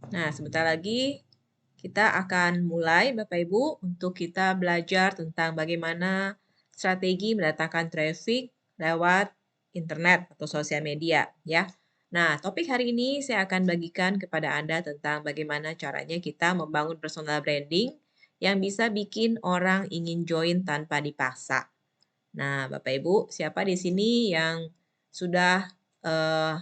Nah, sebentar lagi kita akan mulai Bapak Ibu untuk kita belajar tentang bagaimana strategi mendatangkan traffic lewat internet atau sosial media ya. Nah, topik hari ini saya akan bagikan kepada Anda tentang bagaimana caranya kita membangun personal branding yang bisa bikin orang ingin join tanpa dipaksa. Nah, Bapak Ibu, siapa di sini yang sudah eh,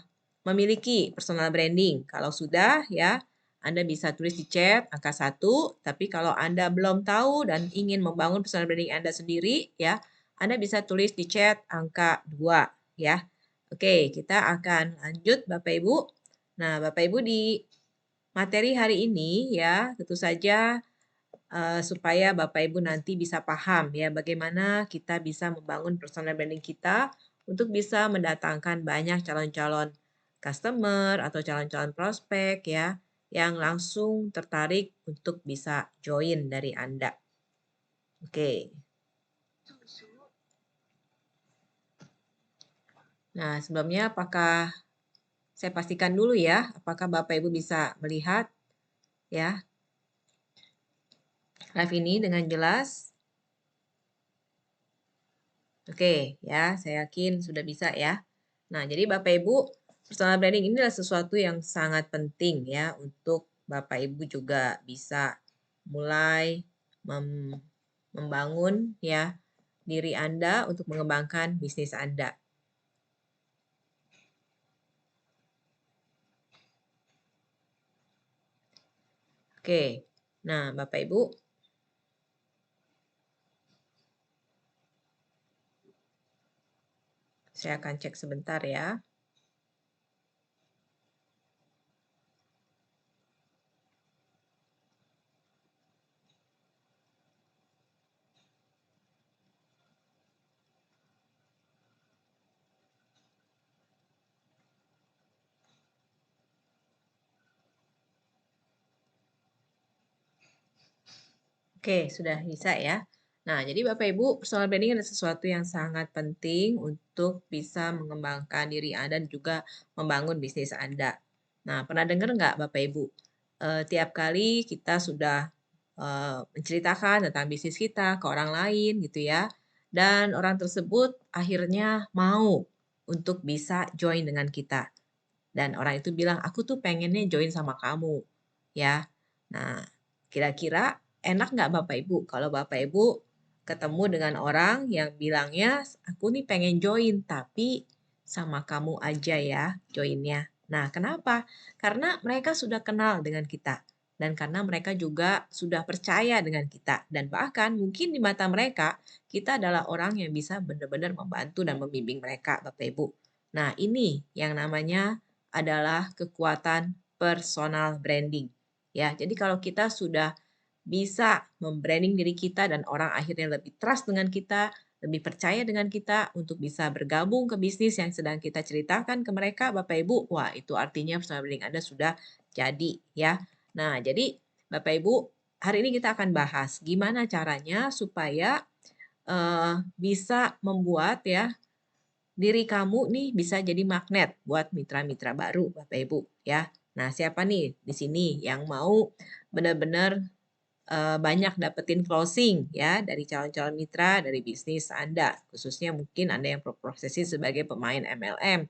memiliki personal branding? Kalau sudah, ya, Anda bisa tulis di chat angka 1. Tapi kalau Anda belum tahu dan ingin membangun personal branding Anda sendiri, ya, Anda bisa tulis di chat angka 2, ya. Oke, kita akan lanjut, Bapak Ibu. Nah, Bapak Ibu di materi hari ini, ya, tentu saja supaya Bapak Ibu nanti bisa paham ya bagaimana kita bisa membangun personal branding kita untuk bisa mendatangkan banyak calon-calon customer atau calon-calon prospek ya yang langsung tertarik untuk bisa join dari Anda. Oke. Nah, sebelumnya apakah saya pastikan dulu ya, apakah Bapak Ibu bisa melihat ya live ini dengan jelas? Oke, ya, saya yakin sudah bisa ya. Nah, jadi Bapak Ibu, personal branding ini adalah sesuatu yang sangat penting ya untuk Bapak Ibu juga bisa mulai membangun ya diri Anda untuk mengembangkan bisnis Anda. Oke. Nah, Bapak Ibu, saya akan cek sebentar ya. Oke, sudah bisa ya. Nah, jadi Bapak Ibu, personal branding adalah sesuatu yang sangat penting untuk bisa mengembangkan diri Anda dan juga membangun bisnis Anda. Nah, pernah dengar nggak Bapak Ibu? Tiap kali kita sudah menceritakan tentang bisnis kita ke orang lain gitu ya, dan orang tersebut akhirnya mau untuk bisa join dengan kita. Dan orang itu bilang, aku tuh pengennya join sama kamu, ya. Nah, kira-kira enak nggak Bapak Ibu kalau Bapak Ibu ketemu dengan orang yang bilangnya, aku nih pengen join, tapi sama kamu aja ya joinnya. Nah, kenapa? Karena mereka sudah kenal dengan kita. Dan karena mereka juga sudah percaya dengan kita. Dan bahkan mungkin di mata mereka, kita adalah orang yang bisa benar-benar membantu dan membimbing mereka, Bapak Ibu. Nah, ini yang namanya adalah kekuatan personal branding. Ya, jadi kalau kita sudah bisa membranding diri kita dan orang akhirnya lebih trust dengan kita, lebih percaya dengan kita untuk bisa bergabung ke bisnis yang sedang kita ceritakan ke mereka, Bapak Ibu, wah itu artinya personal branding Anda sudah jadi ya. Nah, jadi Bapak Ibu, hari ini kita akan bahas gimana caranya supaya bisa membuat ya diri kamu nih bisa jadi magnet buat mitra-mitra baru, Bapak Ibu, ya. Nah, siapa nih di sini yang mau benar-benar banyak dapetin closing ya dari calon-calon mitra dari bisnis Anda, khususnya mungkin Anda yang berprofesi sebagai pemain MLM,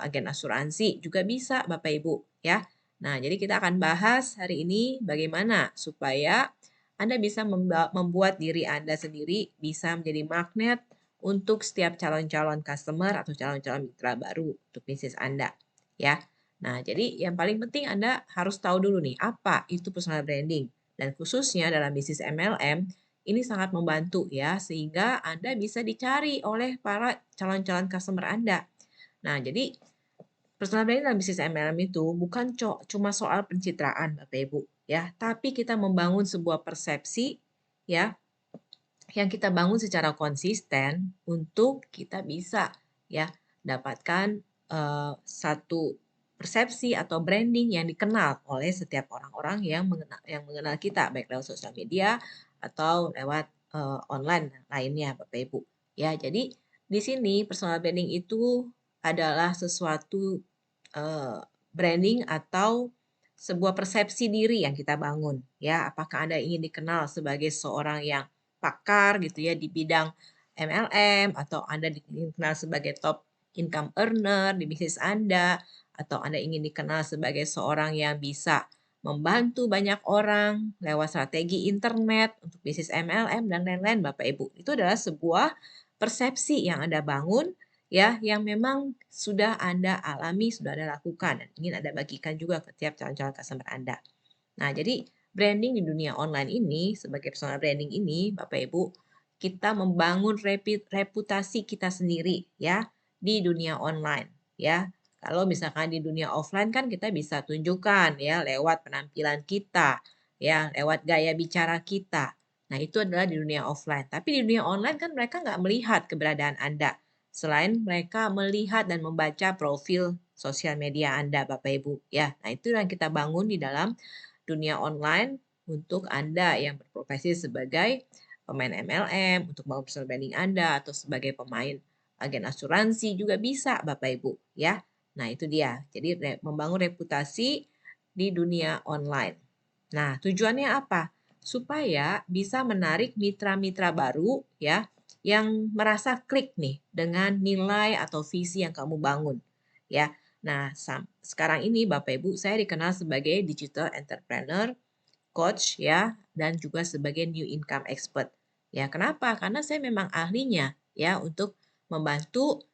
agen asuransi juga bisa, Bapak Ibu, ya. Nah, jadi kita akan bahas hari ini bagaimana supaya Anda bisa membuat diri Anda sendiri bisa menjadi magnet untuk setiap calon-calon customer atau calon-calon mitra baru untuk bisnis Anda, ya. Nah, jadi yang paling penting Anda harus tahu dulu nih, apa itu personal branding. Dan khususnya dalam bisnis MLM, ini sangat membantu ya, sehingga Anda bisa dicari oleh para calon-calon customer Anda. Nah, jadi personal branding dalam bisnis MLM itu bukan cuma soal pencitraan, Bapak Ibu, ya, tapi kita membangun sebuah persepsi ya yang kita bangun secara konsisten untuk kita bisa ya dapatkan satu persepsi atau branding yang dikenal oleh setiap orang-orang yang mengenal kita baik lewat sosial media atau lewat online lainnya Bapak Ibu. Ya, jadi di sini personal branding itu adalah sesuatu branding atau sebuah persepsi diri yang kita bangun, ya. Apakah Anda ingin dikenal sebagai seorang yang pakar gitu ya di bidang MLM, atau Anda ingin dikenal sebagai top income earner di bisnis Anda, atau Anda ingin dikenal sebagai seorang yang bisa membantu banyak orang lewat strategi internet untuk bisnis MLM dan lain-lain, Bapak Ibu. Itu adalah sebuah persepsi yang Anda bangun, ya, yang memang sudah Anda alami, sudah Anda lakukan, dan ingin Anda bagikan juga ke tiap calon-calon customer Anda. Nah, jadi branding di dunia online ini, sebagai personal branding ini, Bapak Ibu, kita membangun reputasi kita sendiri ya di dunia online ya. Kalau misalkan di dunia offline kan kita bisa tunjukkan ya lewat penampilan kita, ya, lewat gaya bicara kita. Nah, itu adalah di dunia offline. Tapi di dunia online kan mereka nggak melihat keberadaan Anda. Selain mereka melihat dan membaca profil sosial media Anda, Bapak Ibu. Ya, nah itu yang kita bangun di dalam dunia online untuk Anda yang berprofesi sebagai pemain MLM, untuk mau personal branding Anda, atau sebagai pemain agen asuransi juga bisa, Bapak Ibu, ya. Nah, itu dia. Jadi membangun reputasi di dunia online. Nah, tujuannya apa? Supaya bisa menarik mitra-mitra baru ya yang merasa klik nih dengan nilai atau visi yang kamu bangun ya. Nah, sekarang ini Bapak Ibu saya dikenal sebagai digital entrepreneur, coach ya, dan juga sebagai new income expert. Ya, kenapa? Karena saya memang ahlinya ya untuk membantu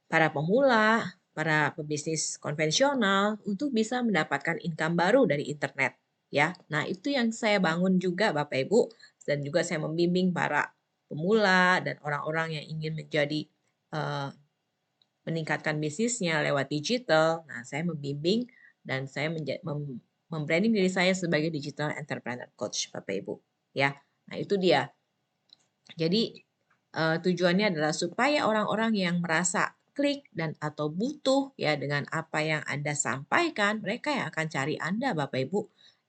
para pemula, para pebisnis konvensional untuk bisa mendapatkan income baru dari internet ya. Nah, itu yang saya bangun juga Bapak Ibu, dan juga saya membimbing para pemula dan orang-orang yang ingin menjadi eh, meningkatkan bisnisnya lewat digital. Nah, saya membimbing dan saya membranding diri saya sebagai digital entrepreneur coach Bapak Ibu ya. Nah, itu dia. Jadi tujuannya adalah supaya orang-orang yang merasa klik dan atau butuh ya dengan apa yang Anda sampaikan, mereka yang akan cari Anda Bapak Ibu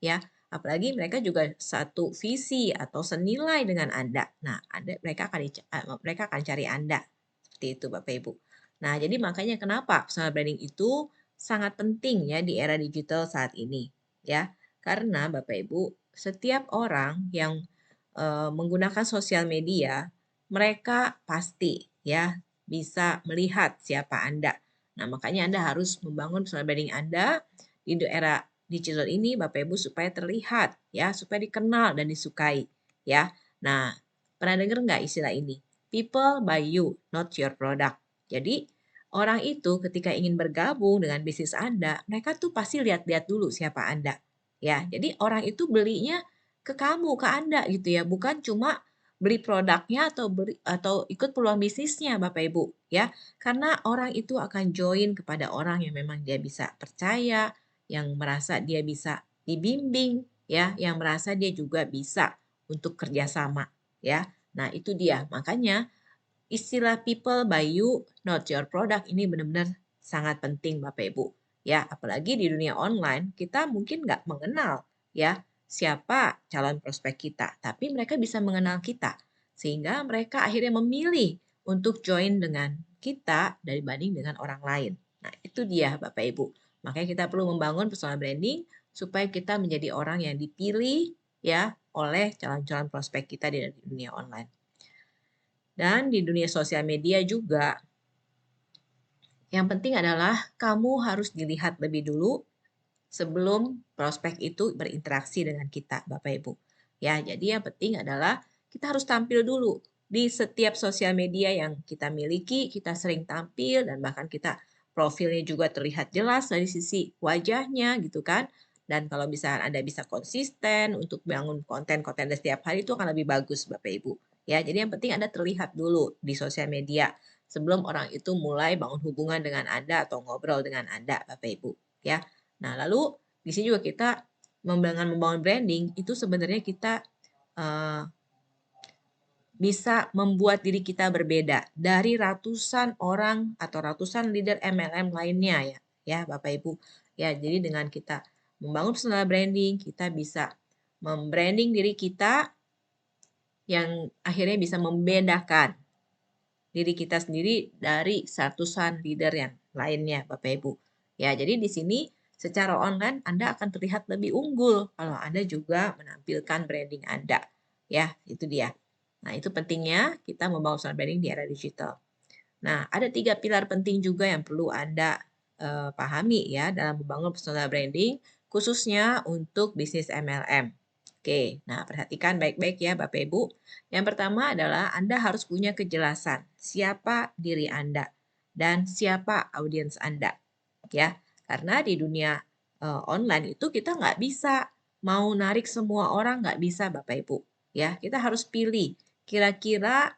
ya. Apalagi mereka juga satu visi atau senilai dengan Anda. Nah, mereka akan cari Anda. Seperti itu Bapak Ibu. Nah, jadi makanya kenapa personal branding itu sangat penting ya di era digital saat ini ya. Karena Bapak Ibu, setiap orang yang menggunakan sosial media, mereka pasti ya bisa melihat siapa Anda. Nah, makanya Anda harus membangun personal branding Anda di era digital ini Bapak Ibu supaya terlihat ya, supaya dikenal dan disukai ya. Nah, pernah dengar nggak istilah ini? People buy you, not your product. Jadi, orang itu ketika ingin bergabung dengan bisnis Anda, mereka tuh pasti lihat-lihat dulu siapa Anda. Ya, jadi orang itu belinya ke kamu, ke Anda gitu ya, bukan cuma beli produknya atau ikut peluang bisnisnya Bapak Ibu ya. Karena orang itu akan join kepada orang yang memang dia bisa percaya, yang merasa dia bisa dibimbing ya, yang merasa dia juga bisa untuk kerjasama ya. Nah, itu dia. Makanya istilah people by you, not your product ini benar-benar sangat penting Bapak Ibu. Ya, apalagi di dunia online, kita mungkin nggak mengenal ya siapa calon prospek kita, tapi mereka bisa mengenal kita. Sehingga mereka akhirnya memilih untuk join dengan kita dibanding dengan orang lain. Nah, itu dia Bapak Ibu. Makanya kita perlu membangun personal branding supaya kita menjadi orang yang dipilih ya oleh calon-calon prospek kita di dunia online. Dan di dunia sosial media juga, yang penting adalah kamu harus dilihat lebih dulu sebelum prospek itu berinteraksi dengan kita, Bapak Ibu. Ya, jadi yang penting adalah kita harus tampil dulu di setiap sosial media yang kita miliki, kita sering tampil dan bahkan kita profilnya juga terlihat jelas dari sisi wajahnya gitu kan. Dan kalau misalnya Anda bisa konsisten untuk bangun konten-konten setiap hari itu akan lebih bagus Bapak Ibu. Ya, jadi yang penting Anda terlihat dulu di sosial media sebelum orang itu mulai bangun hubungan dengan Anda atau ngobrol dengan Anda Bapak Ibu. Ya, nah, lalu di sini juga kita dengan membangun branding itu sebenarnya kita bisa membuat diri kita berbeda dari ratusan orang atau ratusan leader MLM lainnya ya, ya Bapak Ibu. Ya, jadi dengan kita membangun personal branding, kita bisa membranding diri kita yang akhirnya bisa membedakan diri kita sendiri dari ratusan leader yang lainnya, Bapak Ibu. Ya, jadi di sini secara online Anda akan terlihat lebih unggul kalau Anda juga menampilkan branding Anda. Ya, itu dia. Nah, itu pentingnya kita membangun personal branding di era digital. Nah, ada 3 pilar penting juga yang perlu Anda pahami ya dalam membangun personal branding, khususnya untuk bisnis MLM. Oke, nah perhatikan baik-baik ya Bapak Ibu. Yang pertama adalah Anda harus punya kejelasan siapa diri Anda dan siapa audiens Anda. Ya, karena di dunia online itu kita nggak bisa mau narik semua orang, nggak bisa Bapak Ibu. Ya, kita harus pilih kira-kira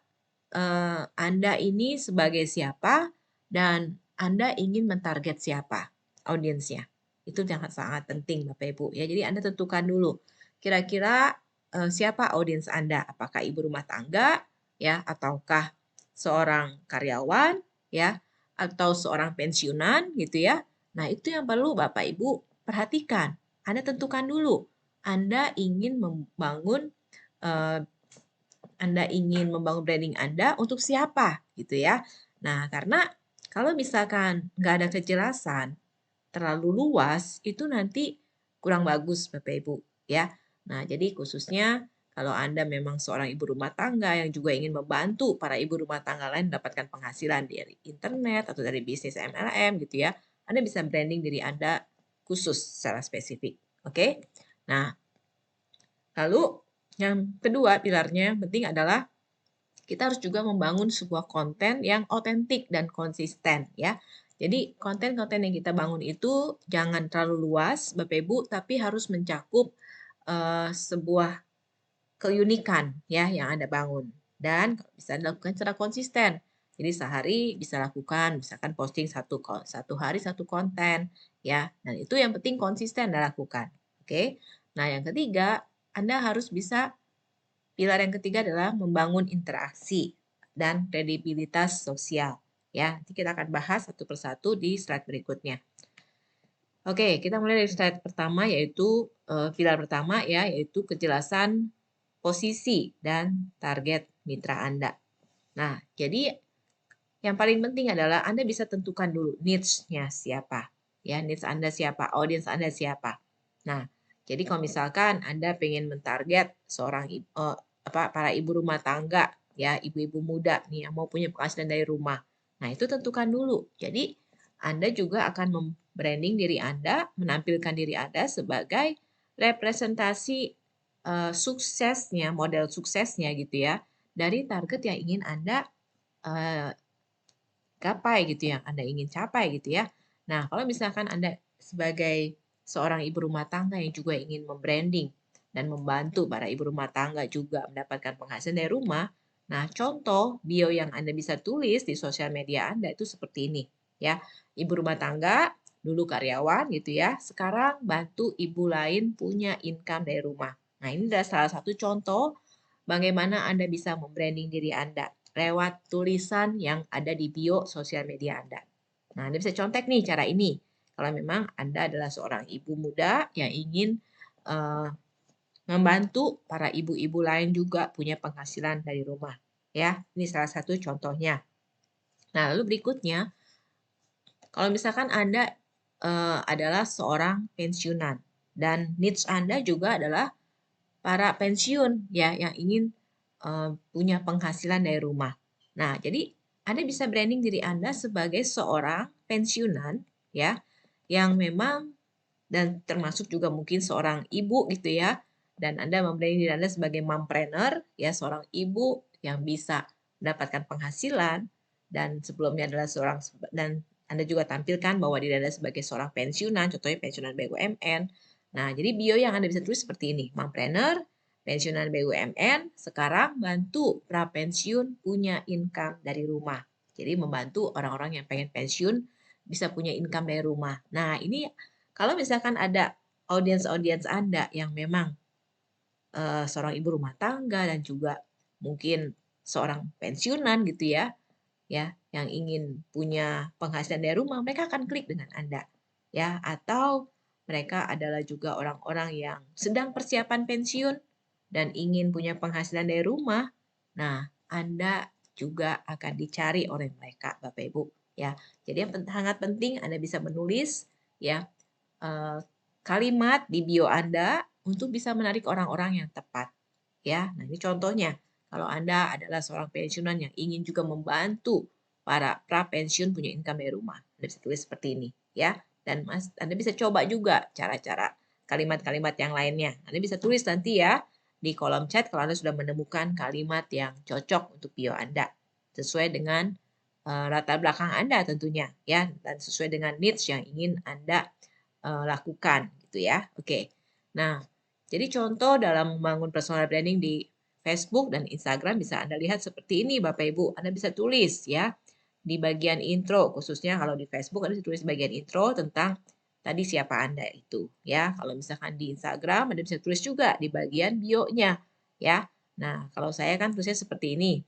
Anda ini sebagai siapa dan Anda ingin mentarget siapa audiensnya. Itu sangat-sangat penting Bapak Ibu ya. Jadi Anda tentukan dulu kira-kira siapa audiens Anda? Apakah ibu rumah tangga ya ataukah seorang karyawan ya atau seorang pensiunan gitu ya. Nah, itu yang perlu Bapak Ibu perhatikan. Anda tentukan dulu. Anda ingin membangun eh, anda ingin membangun branding Anda untuk siapa gitu ya. Nah, karena kalau misalkan nggak ada kejelasan, terlalu luas, itu nanti kurang bagus Bapak Ibu ya. Nah, jadi khususnya kalau Anda memang seorang ibu rumah tangga yang juga ingin membantu para ibu rumah tangga lain mendapatkan penghasilan dari internet atau dari bisnis MLM gitu ya, Anda bisa branding diri Anda khusus secara spesifik. Oke? Nah, lalu yang kedua pilarnya yang penting adalah kita harus juga membangun sebuah konten yang otentik dan konsisten ya. Jadi konten-konten yang kita bangun itu jangan terlalu luas Bapak Ibu, tapi harus mencakup sebuah keunikan ya yang Anda bangun dan bisa dilakukan secara konsisten. Jadi sehari bisa lakukan misalkan posting satu hari satu konten ya. Dan itu yang penting konsisten dilakukan. Oke. Nah, yang ketiga, Anda harus bisa pilar yang ketiga adalah membangun interaksi dan kredibilitas sosial. Ya, nanti kita akan bahas satu persatu di slide berikutnya. Oke, kita mulai dari slide pertama yaitu pilar pertama ya, yaitu kejelasan posisi dan target mitra Anda. Nah, jadi yang paling penting adalah Anda bisa tentukan dulu niche-nya siapa. Ya, niche Anda siapa, audiens Anda siapa. Nah, jadi kalau misalkan Anda pengen mentarget seorang para ibu rumah tangga, ya, ibu-ibu muda nih yang mau punya penghasilan dari rumah. Nah, itu tentukan dulu. Jadi, Anda juga akan membranding diri Anda, menampilkan diri Anda sebagai representasi suksesnya, model suksesnya gitu ya, dari target yang ingin Anda eh, gapai gitu yang Anda ingin capai gitu ya. Nah, kalau misalkan Anda sebagai seorang ibu rumah tangga yang juga ingin membranding dan membantu para ibu rumah tangga juga mendapatkan penghasilan dari rumah, nah contoh bio yang Anda bisa tulis di sosial media Anda itu seperti ini ya. Ibu rumah tangga dulu karyawan gitu ya, sekarang bantu ibu lain punya income dari rumah. Nah, ini adalah salah satu contoh bagaimana Anda bisa membranding diri Anda lewat tulisan yang ada di bio sosial media Anda. Nah, Anda bisa contek nih cara ini. Kalau memang Anda adalah seorang ibu muda yang ingin uh, membantu para ibu-ibu lain juga punya penghasilan dari rumah. Ya, ini salah satu contohnya. Nah, lalu berikutnya, kalau misalkan Anda adalah seorang pensiunan dan needs Anda juga adalah para pensiun ya yang ingin punya penghasilan dari rumah. Nah, jadi Anda bisa branding diri Anda sebagai seorang pensiunan ya yang memang dan termasuk juga mungkin seorang ibu gitu ya. Dan Anda membranding diri Anda sebagai mompreneur ya seorang ibu yang bisa mendapatkan penghasilan dan sebelumnya adalah seorang dan Anda juga tampilkan bahwa diri Anda sebagai seorang pensiunan, contohnya pensiunan BUMN. Nah, jadi bio yang Anda bisa tulis seperti ini, mompreneur, pensiunan BUMN, sekarang bantu prapensiun punya income dari rumah. Jadi membantu orang-orang yang pengen pensiun bisa punya income dari rumah. Nah, ini kalau misalkan ada audiens-audiens Anda yang memang seorang ibu rumah tangga dan juga mungkin seorang pensiunan gitu ya, ya, yang ingin punya penghasilan dari rumah, mereka akan klik dengan Anda. Ya, atau mereka adalah juga orang-orang yang sedang persiapan pensiun dan ingin punya penghasilan dari rumah. Nah, Anda juga akan dicari oleh mereka, Bapak Ibu, ya. Jadi yang sangat penting Anda bisa menulis ya eee, kalimat di bio Anda untuk bisa menarik orang-orang yang tepat, ya. Nah, ini contohnya, kalau Anda adalah seorang pensiunan yang ingin juga membantu para pra-pensiun punya income dari rumah, Anda bisa tulis seperti ini, ya. Dan Anda bisa coba juga cara-cara kalimat-kalimat yang lainnya. Anda bisa tulis nanti ya di kolom chat kalau Anda sudah menemukan kalimat yang cocok untuk bio Anda, sesuai dengan latar belakang Anda tentunya ya, dan sesuai dengan needs yang ingin Anda lakukan gitu ya. Oke. Nah, jadi contoh dalam membangun personal branding di Facebook dan Instagram bisa Anda lihat seperti ini Bapak Ibu. Anda bisa tulis ya di bagian intro, khususnya kalau di Facebook Anda bisa tulis bagian intro tentang tadi siapa Anda itu ya. Kalau misalkan di Instagram Anda bisa tulis juga di bagian bio-nya ya. Nah, kalau saya kan tulisnya seperti ini.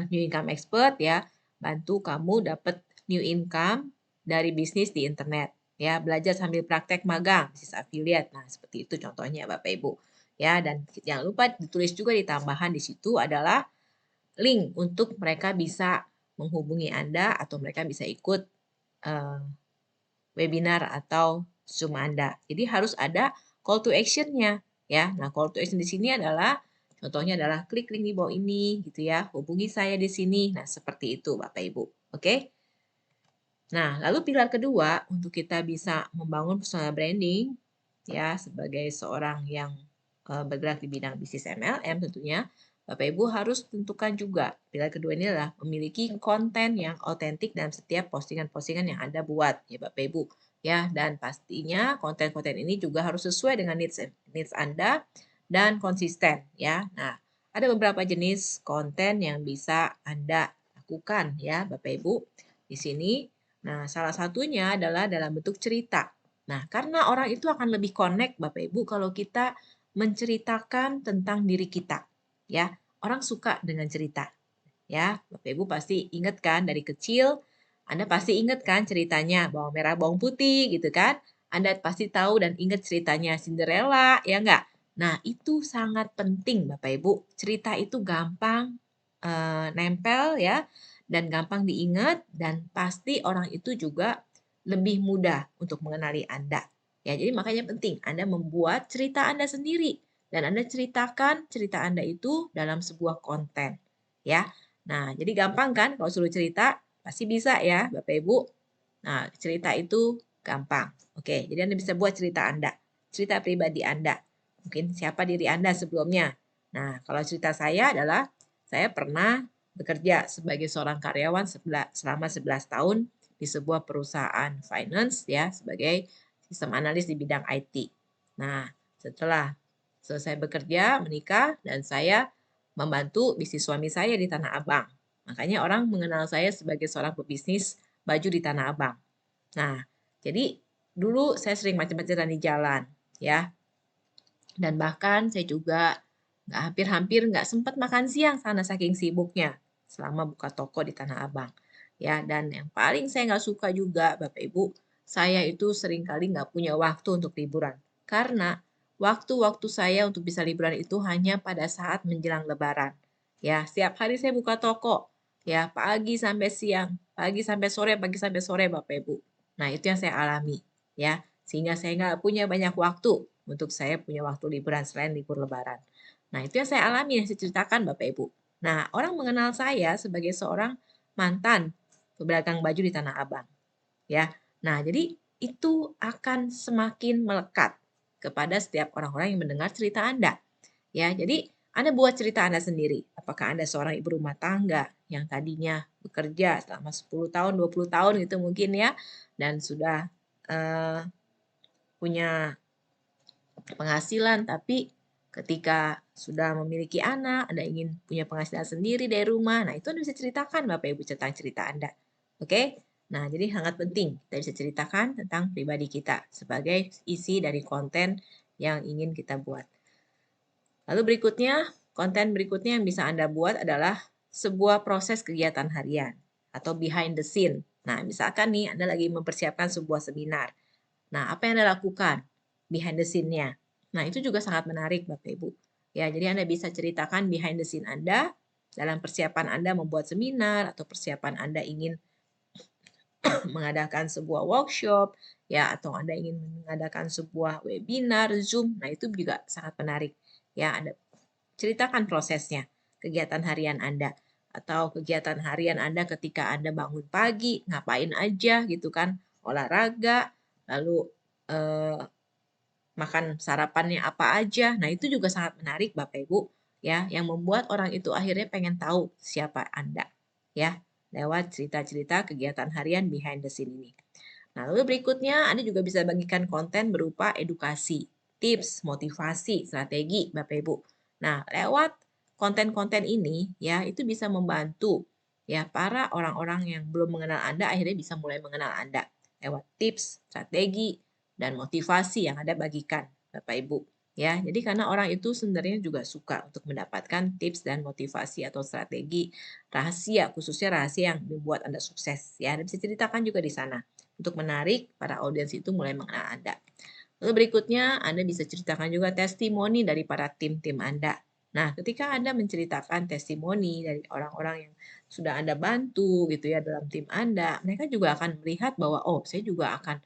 New income expert ya, bantu kamu dapat new income dari bisnis di internet. Ya, belajar sambil praktek magang, bisnis affiliate. Nah, seperti itu contohnya Bapak Ibu. Ya, dan jangan lupa ditulis juga di tambahan di situ adalah link untuk mereka bisa menghubungi Anda atau mereka bisa ikut eh, webinar atau Zoom Anda. Jadi harus ada call to action-nya ya. Nah, call to action di sini adalah contohnya adalah klik link di bawah ini gitu ya. Hubungi saya di sini. Nah, seperti itu Bapak Ibu. Oke? Nah, lalu pilar kedua untuk kita bisa membangun personal branding ya sebagai seorang yang bergerak di bidang bisnis MLM tentunya Bapak Ibu harus tentukan juga pilar kedua ini adalah memiliki konten yang otentik dalam setiap postingan-postingan yang Anda buat ya Bapak Ibu ya, dan pastinya konten-konten ini juga harus sesuai dengan needs Anda dan konsisten ya. Nah, ada beberapa jenis konten yang bisa Anda lakukan ya Bapak Ibu di sini. Nah, salah satunya adalah dalam bentuk cerita. Nah, karena orang itu akan lebih connect Bapak Ibu kalau kita menceritakan tentang diri kita, ya. Orang suka dengan cerita, ya. Bapak Ibu pasti ingat kan dari kecil, Anda pasti ingat kan ceritanya bawang merah, bawang putih gitu kan. Anda pasti tahu dan ingat ceritanya Cinderella, ya enggak? Nah, itu sangat penting Bapak Ibu. Cerita itu gampang nempel ya dan gampang diingat dan pasti orang itu juga lebih mudah untuk mengenali Anda. Ya, jadi makanya penting Anda membuat cerita Anda sendiri dan Anda ceritakan cerita Anda itu dalam sebuah konten. Ya. Nah, jadi gampang kan kalau suruh cerita pasti bisa ya, Bapak Ibu. Nah, cerita itu gampang. Oke, jadi Anda bisa buat cerita Anda, cerita pribadi Anda. Mungkin siapa diri Anda sebelumnya. Nah, kalau cerita saya adalah saya pernah bekerja sebagai seorang karyawan selama 11 tahun di sebuah perusahaan finance ya sebagai sistem analis di bidang IT. Nah, setelah selesai bekerja, menikah, dan saya membantu bisnis suami saya di Tanah Abang. Makanya orang mengenal saya sebagai seorang pebisnis baju di Tanah Abang. Nah, jadi dulu saya sering macam-macam di jalan, ya. Dan bahkan saya juga hampir-hampir nggak sempat makan siang sana saking sibuknya selama buka toko di Tanah Abang. Ya, dan yang paling saya nggak suka juga, Bapak Ibu, saya itu seringkali nggak punya waktu untuk liburan. Karena waktu-waktu saya untuk bisa liburan itu hanya pada saat menjelang Lebaran. Ya, setiap hari saya buka toko. Ya, pagi sampai sore, pagi sampai sore, Bapak Ibu. Nah, itu yang saya alami. Ya, sehingga saya nggak punya banyak waktu untuk saya punya waktu liburan selain libur Lebaran. Nah, itu yang saya alami, yang saya ceritakan Bapak Ibu. Nah, orang mengenal saya sebagai seorang mantan pedagang baju di Tanah Abang. Ya, nah jadi itu akan semakin melekat kepada setiap orang-orang yang mendengar cerita Anda. Ya, jadi Anda buat cerita Anda sendiri. Apakah Anda seorang ibu rumah tangga yang tadinya bekerja selama 10 tahun, 20 tahun gitu mungkin ya, dan sudah eh, punya penghasilan, tapi ketika sudah memiliki anak, Anda ingin punya penghasilan sendiri dari rumah, nah itu Anda bisa ceritakan Bapak Ibu tentang cerita Anda. Oke? Nah, jadi sangat penting kita bisa ceritakan tentang pribadi kita sebagai isi dari konten yang ingin kita buat. Lalu berikutnya, konten berikutnya yang bisa Anda buat adalah sebuah proses kegiatan harian atau behind the scene. Nah, misalkan nih Anda lagi mempersiapkan sebuah seminar. Nah, apa yang Anda lakukan behind the scene-nya? Nah, itu juga sangat menarik Bapak Ibu. Ya, jadi Anda bisa ceritakan behind the scene Anda dalam persiapan Anda membuat seminar atau persiapan Anda ingin mengadakan sebuah workshop, ya, atau Anda ingin mengadakan sebuah webinar, Zoom, nah itu juga sangat menarik. Ya, Anda ceritakan prosesnya, kegiatan harian Anda, atau kegiatan harian Anda ketika Anda bangun pagi, ngapain aja gitu kan, olahraga, lalu eh, makan sarapannya apa aja. Nah, itu juga sangat menarik Bapak Ibu, ya, yang membuat orang itu akhirnya pengen tahu siapa Anda, ya, lewat cerita-cerita kegiatan harian behind the scene ini. Nah, lalu berikutnya Anda juga bisa bagikan konten berupa edukasi, tips, motivasi, strategi, Bapak Ibu. Nah, lewat konten-konten ini ya, itu bisa membantu ya para orang-orang yang belum mengenal Anda akhirnya bisa mulai mengenal Anda lewat tips, strategi, dan motivasi yang Anda bagikan, Bapak Ibu. Ya, jadi karena orang itu sebenarnya juga suka untuk mendapatkan tips dan motivasi atau strategi rahasia, khususnya rahasia yang membuat Anda sukses. Ya, Anda bisa ceritakan juga di sana untuk menarik para audiens itu mulai mengenal Anda. Lalu berikutnya, Anda bisa ceritakan juga testimoni dari para tim-tim Anda. Nah, ketika Anda menceritakan testimoni dari orang-orang yang sudah Anda bantu gitu ya dalam tim Anda, mereka juga akan melihat bahwa oh, saya juga akan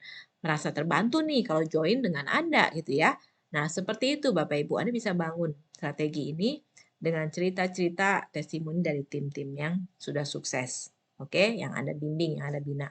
merasa terbantu nih kalau join dengan Anda gitu ya. Nah, seperti itu Bapak Ibu, Anda bisa bangun strategi ini dengan cerita-cerita testimoni dari tim-tim yang sudah sukses. Oke, yang Anda bimbing, yang Anda bina.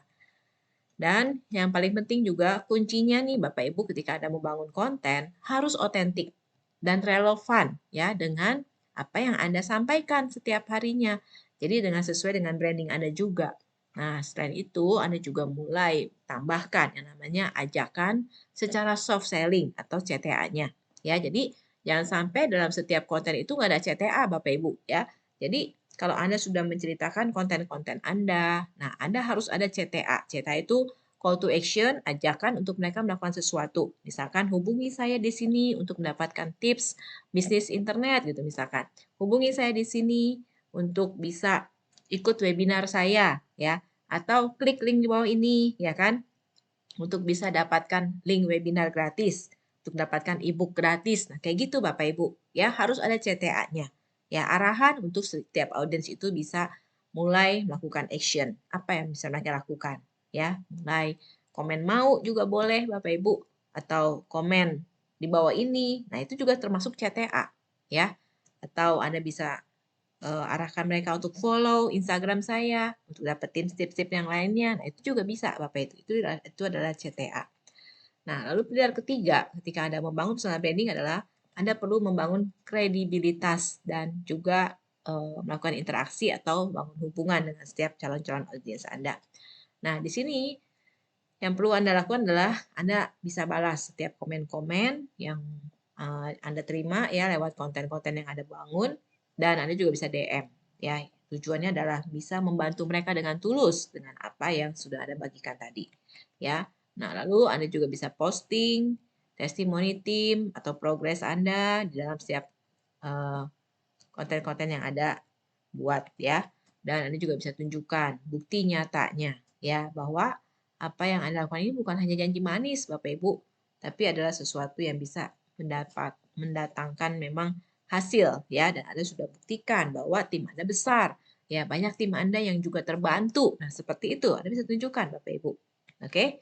Dan yang paling penting juga kuncinya nih Bapak Ibu ketika Anda membangun konten harus otentik dan relevan ya dengan apa yang Anda sampaikan setiap harinya. Jadi dengan sesuai dengan branding Anda juga. Nah, selain itu Anda juga mulai tambahkan yang namanya ajakan secara soft selling atau CTA-nya. Ya, jadi jangan sampai dalam setiap konten itu nggak ada CTA Bapak Ibu ya. Jadi kalau Anda sudah menceritakan konten-konten Anda, nah Anda harus ada CTA. CTA itu call to action, ajakan untuk mereka melakukan sesuatu. Misalkan hubungi saya di sini untuk mendapatkan tips bisnis internet gitu misalkan. Hubungi saya di sini untuk bisa ikut webinar saya ya atau klik link di bawah ini ya kan untuk bisa dapatkan link webinar gratis, untuk dapatkan ebook gratis. Nah, kayak gitu Bapak Ibu. Ya, harus ada CTA-nya. Ya, arahan untuk setiap audiens itu bisa mulai melakukan action. Apa yang bisa mereka lakukan? Ya, mulai komen mau juga boleh Bapak Ibu atau komen di bawah ini. Nah, itu juga termasuk CTA, ya. Atau Anda bisa arahkan mereka untuk follow Instagram saya, untuk dapetin tips-tips yang lainnya. Nah, itu juga bisa Bapak itu. Itu adalah CTA. Nah, lalu pilar ketiga ketika Anda membangun personal branding adalah Anda perlu membangun kredibilitas dan juga melakukan interaksi atau bangun hubungan dengan setiap calon-calon audiens Anda. Nah, di sini yang perlu Anda lakukan adalah Anda bisa balas setiap komen-komen yang Anda terima ya lewat konten-konten yang Anda bangun dan Anda juga bisa DM ya. Tujuannya adalah bisa membantu mereka dengan tulus dengan apa yang sudah Anda bagikan tadi ya. Nah, lalu Anda juga bisa posting testimoni tim atau progres Anda di dalam setiap eh, konten-konten yang ada buat ya. Dan Anda juga bisa tunjukkan bukti nyatanya ya bahwa apa yang Anda lakukan ini bukan hanya janji manis Bapak Ibu, tapi adalah sesuatu yang bisa mendatangkan memang hasil ya dan Anda sudah buktikan bahwa tim Anda besar. Ya, banyak tim Anda yang juga terbantu. Nah, seperti itu Anda bisa tunjukkan Bapak Ibu. Oke.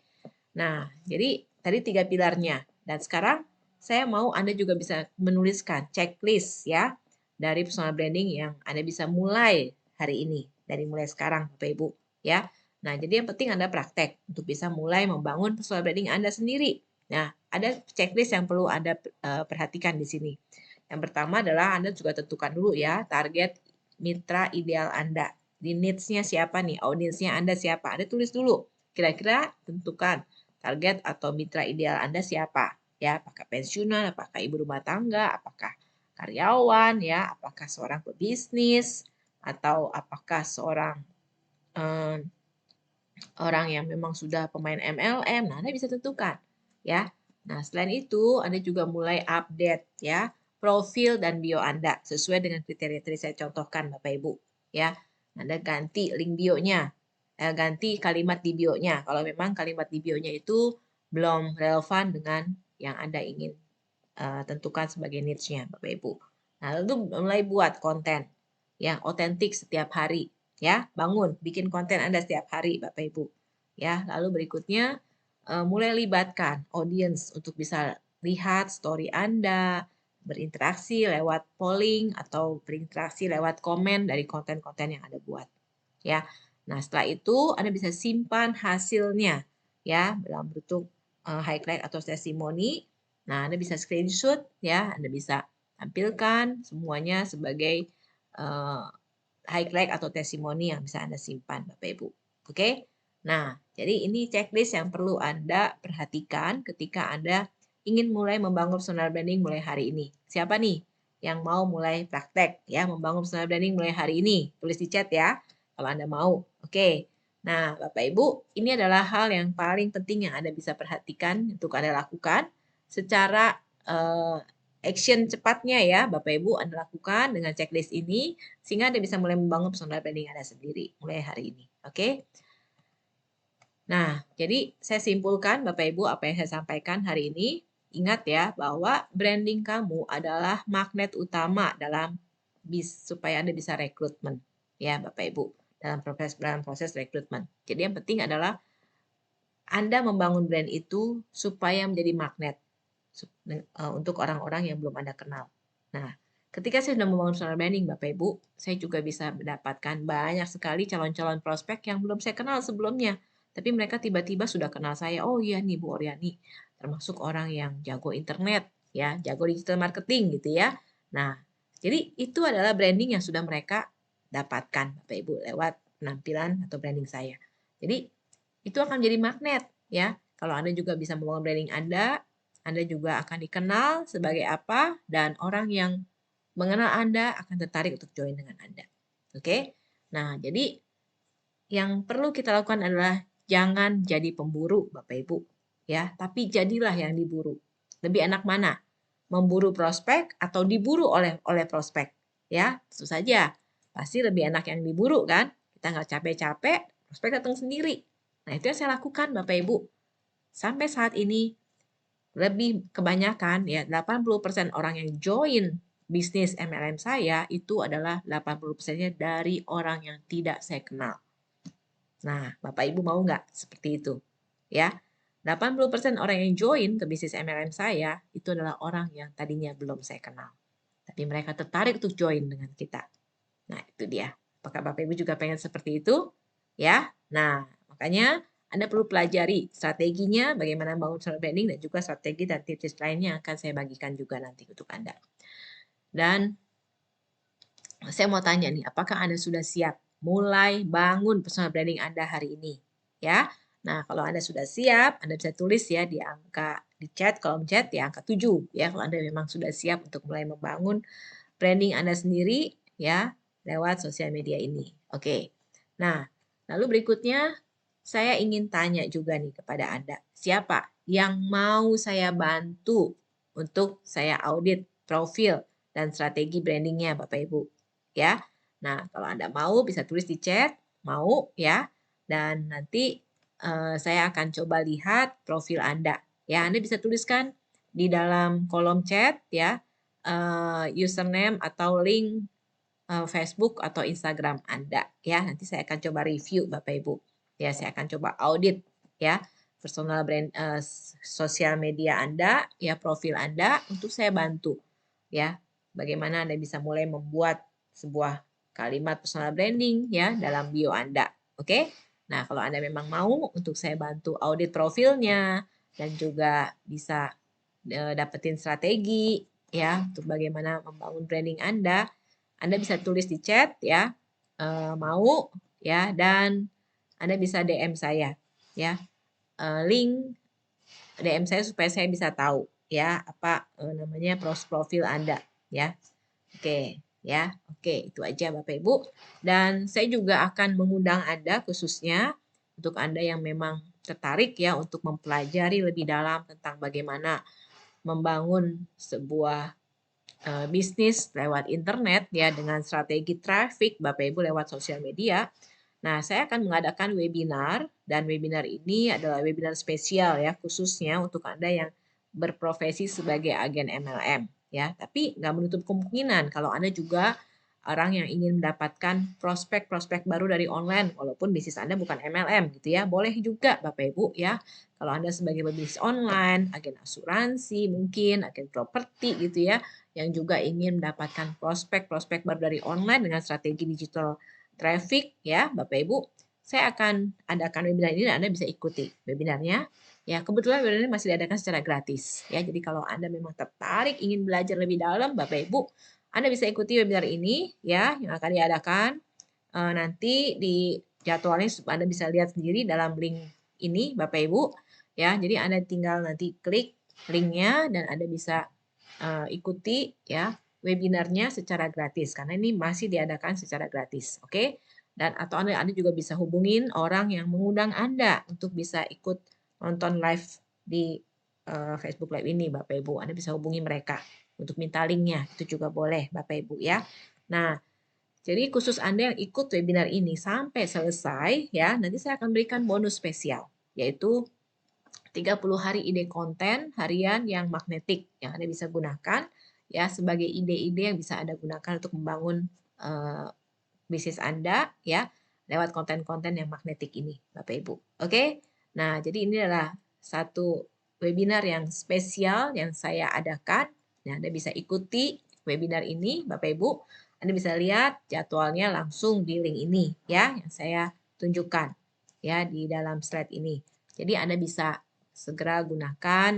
Nah, jadi tadi 3 pilarnya. Dan sekarang saya mau Anda juga bisa menuliskan checklist ya dari personal branding yang Anda bisa mulai hari ini, dari mulai sekarang Bapak Ibu ya. Nah, jadi yang penting Anda praktek untuk bisa mulai membangun personal branding Anda sendiri. Nah, ada checklist yang perlu Anda perhatikan di sini. Yang pertama adalah Anda juga tentukan dulu ya target mitra ideal Anda. Di needs-nya siapa nih? Audiensnya Anda siapa? Anda tulis dulu. Kira-kira tentukan target atau mitra ideal Anda siapa? Ya, apakah pensiunan, apakah ibu rumah tangga, apakah karyawan, ya, apakah seorang pebisnis, atau apakah seorang eh, orang yang memang sudah pemain MLM. Nah, Anda bisa tentukan, ya. Nah, selain itu, Anda juga mulai update, ya, profil dan bio Anda sesuai dengan kriteria tadi saya contohkan, Bapak Ibu, ya. Anda ganti link bio-nya, ganti kalimat di bio-nya. Kalau memang kalimat di bio-nya itu belum relevan dengan yang Anda ingin tentukan sebagai niche-nya, Bapak Ibu. Nah, lalu mulai buat konten yang otentik setiap hari, ya. Bangun, bikin konten Anda setiap hari, Bapak Ibu. ya. Lalu berikutnya mulai libatkan audience untuk bisa lihat story Anda, berinteraksi lewat polling atau berinteraksi lewat komen dari konten-konten yang Anda buat, ya. Nah, setelah itu Anda bisa simpan hasilnya, ya, dalam bentuk highlight atau testimoni. Nah, Anda bisa screenshot, ya, Anda bisa tampilkan semuanya sebagai eh, highlight atau testimoni yang bisa Anda simpan, Bapak Ibu. Oke? Nah, jadi ini checklist yang perlu Anda perhatikan ketika Anda ingin mulai membangun personal branding mulai hari ini. Siapa nih yang mau mulai praktek ya membangun personal branding mulai hari ini? Tulis di chat ya kalau Anda mau. Oke. Nah, Bapak Ibu, ini adalah hal yang paling penting yang Anda bisa perhatikan untuk Anda lakukan secara action cepatnya ya, Bapak Ibu Anda lakukan dengan checklist ini sehingga Anda bisa mulai membangun personal branding Anda sendiri mulai hari ini. Oke? Nah, jadi saya simpulkan Bapak Ibu apa yang saya sampaikan hari ini. Ingat ya bahwa branding kamu adalah magnet utama supaya Anda bisa rekrutmen. Ya, Bapak Ibu, dalam proses rekrutmen. Jadi yang penting adalah Anda membangun brand itu supaya menjadi magnet untuk orang-orang yang belum Anda kenal. Nah, ketika saya sudah membangun personal branding, Bapak Ibu, saya juga bisa mendapatkan banyak sekali calon-calon prospek yang belum saya kenal sebelumnya. Tapi mereka tiba-tiba sudah kenal saya. Oh iya nih Bu Oriani, termasuk orang yang jago internet, ya, jago digital marketing gitu ya. Nah, jadi itu adalah branding yang sudah mereka dapatkan, Bapak Ibu, lewat penampilan atau branding saya. Jadi itu akan menjadi magnet, ya. Kalau Anda juga bisa membangun branding Anda juga akan dikenal sebagai apa, dan orang yang mengenal Anda akan tertarik untuk join dengan Anda. Oke? Nah, jadi yang perlu kita lakukan adalah jangan jadi pemburu, Bapak Ibu, ya, tapi jadilah yang diburu. Lebih enak mana? Memburu prospek atau diburu oleh prospek? Ya, tentu saja. Pasti lebih enak yang diburu kan? Kita nggak capek-capek, prospek datang sendiri. Nah, itu yang saya lakukan, Bapak Ibu. Sampai saat ini lebih kebanyakan ya 80% orang yang join bisnis MLM saya itu adalah 80%-nya dari orang yang tidak saya kenal. Nah, Bapak Ibu mau nggak seperti itu? Ya, 80% orang yang join ke bisnis MLM saya itu adalah orang yang tadinya belum saya kenal. Tapi mereka tertarik untuk join dengan kita. Nah, itu dia. Apakah Bapak Ibu juga pengen seperti itu? Ya. Nah, makanya Anda perlu pelajari strateginya, bagaimana membangun personal branding, dan juga strategi dan tips lainnya akan saya bagikan juga nanti untuk Anda. Dan saya mau tanya nih, apakah Anda sudah siap mulai bangun personal branding Anda hari ini? Ya. Nah, kalau Anda sudah siap, Anda bisa tulis ya di chat, kolom chat di angka 7 ya kalau Anda memang sudah siap untuk mulai membangun branding Anda sendiri ya lewat sosial media ini. Oke. Nah, lalu berikutnya saya ingin tanya juga nih kepada Anda, siapa yang mau saya bantu untuk saya audit profil dan strategi brandingnya Bapak Ibu? Ya. Nah, kalau Anda mau bisa tulis di chat, mau ya. Dan nanti saya akan coba lihat profil Anda. Ya, Anda bisa tuliskan di dalam kolom chat ya, username atau link Facebook atau Instagram Anda ya. Nanti saya akan coba review Bapak Ibu. Ya, saya akan coba audit ya personal brand sosial media Anda, ya profil Anda untuk saya bantu ya. Bagaimana Anda bisa mulai membuat sebuah kalimat personal branding ya dalam bio Anda. Oke? Nah, kalau Anda memang mau untuk saya bantu audit profilnya dan juga bisa dapetin strategi ya untuk bagaimana membangun branding Anda bisa tulis di chat ya, mau ya, dan Anda bisa DM saya ya, link DM saya supaya saya bisa tahu ya apa namanya profil Anda ya. Oke ya, oke itu aja Bapak Ibu. Dan saya juga akan mengundang Anda khususnya untuk Anda yang memang tertarik ya untuk mempelajari lebih dalam tentang bagaimana membangun sebuah bisnis lewat internet ya dengan strategi traffic Bapak Ibu lewat sosial media. Nah, saya akan mengadakan webinar dan webinar ini adalah webinar spesial ya khususnya untuk Anda yang berprofesi sebagai agen MLM ya. Tapi nggak menutup kemungkinan kalau Anda juga orang yang ingin mendapatkan prospek-prospek baru dari online, walaupun bisnis Anda bukan MLM gitu ya. Boleh juga Bapak Ibu ya, kalau Anda sebagai pebisnis online, agen asuransi mungkin, agen properti gitu ya, yang juga ingin mendapatkan prospek-prospek baru dari online dengan strategi digital traffic ya, Bapak Ibu, saya akan adakan webinar ini dan Anda bisa ikuti webinarnya. Ya, kebetulan webinar ini masih diadakan secara gratis ya. Jadi kalau Anda memang tertarik ingin belajar lebih dalam, Bapak Ibu, Anda bisa ikuti webinar ini ya yang akan diadakan. Nanti di jadwalnya Anda bisa lihat sendiri dalam link ini Bapak Ibu ya. Jadi Anda tinggal nanti klik linknya dan Anda bisa ikuti ya webinarnya secara gratis karena ini masih diadakan secara gratis, oke? Dan atau Anda juga bisa hubungin orang yang mengundang Anda untuk bisa ikut nonton live di Facebook Live ini, Bapak Ibu. Anda bisa hubungi mereka untuk minta linknya, itu juga boleh, Bapak Ibu ya. Nah, jadi khusus Anda yang ikut webinar ini sampai selesai ya, nanti saya akan berikan bonus spesial, yaitu 30 hari ide konten harian yang magnetik yang Anda bisa gunakan ya sebagai ide-ide yang bisa Anda gunakan untuk membangun bisnis Anda ya lewat konten-konten yang magnetik ini Bapak Ibu. Oke? Nah, jadi ini adalah satu webinar yang spesial yang saya adakan. Nah, Anda bisa ikuti webinar ini Bapak Ibu. Anda bisa lihat jadwalnya langsung di link ini ya yang saya tunjukkan ya di dalam slide ini. Jadi Anda bisa segera gunakan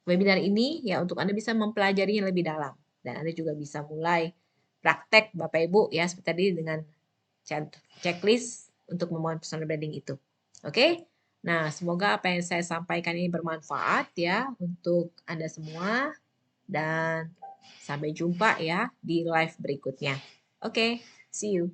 webinar ini ya untuk Anda bisa mempelajarinya lebih dalam dan Anda juga bisa mulai praktek Bapak Ibu ya seperti tadi dengan checklist untuk membangun personal branding itu. Oke? Nah, semoga apa yang saya sampaikan ini bermanfaat ya untuk Anda semua dan sampai jumpa ya di live berikutnya. Oke, see you.